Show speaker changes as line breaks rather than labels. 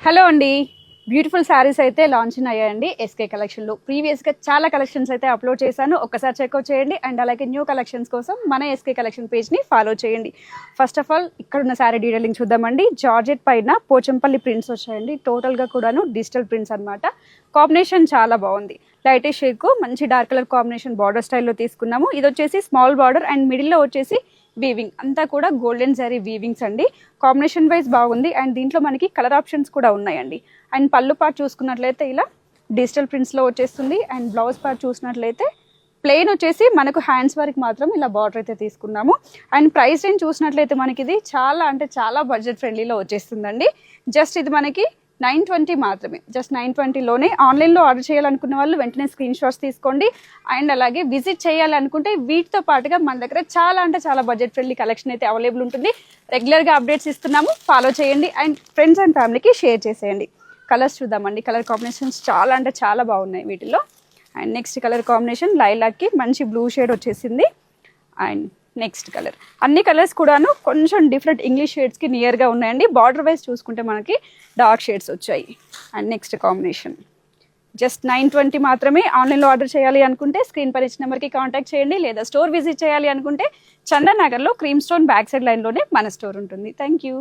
Hello అండి, beautiful saris అయితే launch అయ్యాయండి ఎస్కే కలెక్షన్లో. ప్రీవియస్గా చాలా కలెక్షన్స్ అయితే అప్లోడ్ చేశాను, ఒక్కసారి చెక్అవుట్ చేయండి. అండ్ అలాగే న్యూ కలెక్షన్స్ కోసం మన ఎస్కే కలెక్షన్ పేజ్ని ఫాలో చేయండి. ఫస్ట్ ఆఫ్ ఆల్ ఇక్కడ ఉన్న శారీ డీటెయిలింగ్ చూద్దామండి. జార్జెట్ పైన పోచంపల్లి ప్రింట్స్ వచ్చాయండి, టోటల్గా కూడాను డిజిటల్ ప్రింట్స్ అనమాట. కాంబినేషన్ చాలా బాగుంది. లైట్ షేడ్కు మంచి డార్క్ కలర్ కాంబినేషన్ బార్డర్ స్టైల్లో తీసుకున్నాము. ఇది వచ్చేసి స్మాల్ బార్డర్ అండ్ మిడిల్లో వచ్చేసి వీవింగ్, అంతా కూడా గోల్డెన్ జరీ వీవింగ్స్ అండి. కాంబినేషన్ వైజ్ బాగుంది. అండ్ దీంట్లో మనకి కలర్ ఆప్షన్స్ కూడా ఉన్నాయండి. అండ్ పళ్ళు పార్ట్ చూసుకున్నట్లయితే ఇలా డిజిటల్ ప్రింట్స్లో వచ్చేస్తుంది. అండ్ బ్లౌజ్ పార్ట్ చూసినట్లయితే ప్లెయిన్ వచ్చేసి మనకు హ్యాండ్స్ వరకు మాత్రం ఇలా బార్డర్ అయితే తీసుకున్నాము. అండ్ ప్రైస్ రేంజ్ చూసినట్లయితే మనకి ఇది చాలా అంటే చాలా బడ్జెట్ ఫ్రెండ్లీలో వచ్చేస్తుందండి. జస్ట్ ఇది మనకి 920 మాత్రమే, జస్ట్ 920లోనే. ఆన్లైన్లో ఆర్డర్ చేయాలనుకున్న వాళ్ళు వెంటనే స్క్రీన్ షాట్స్ తీసుకోండి. అండ్ అలాగే విజిట్ చేయాలనుకుంటే వీటితో పాటుగా మన దగ్గర చాలా అంటే చాలా బడ్జెట్ ఫ్రెండ్లీ కలెక్షన్ అయితే అవైలబుల్ ఉంటుంది. రెగ్యులర్గా అప్డేట్స్ ఇస్తున్నాము, ఫాలో చేయండి. అండ్ ఫ్రెండ్స్ అండ్ ఫ్యామిలీకి షేర్ చేసేయండి. కలర్స్ చూద్దామండి. కలర్ కాంబినేషన్స్ చాలా అంటే చాలా బాగున్నాయి వీటిలో. అండ్ నెక్స్ట్ కలర్ కాంబినేషన్ లైలాక్కి మంచి బ్లూ షేడ్ వచ్చేసింది. అండ్ నెక్స్ట్ కలర్, అన్ని కలర్స్ కూడాను కొంచెం డిఫరెంట్ ఇంగ్లీష్ షేడ్స్కి నియర్గా ఉన్నాయండి. బార్డర్ వైజ్ చూసుకుంటే మనకి డార్క్ షేడ్స్ వచ్చాయి. అండ్ నెక్స్ట్ కాంబినేషన్ జస్ట్ 920 మాత్రమే. ఆన్లైన్లో ఆర్డర్ చేయాలి అనుకుంటే స్క్రీన్ పై ఇచ్చిన నెంబర్కి కాంటాక్ట్ చేయండి, లేదా స్టోర్ విజిట్ చేయాలి అనుకుంటే చందన్ నగర్లో క్రీమ్ స్టోన్ బ్యాక్ సైడ్ లైన్లోనే మన స్టోర్ ఉంటుంది. Thank you.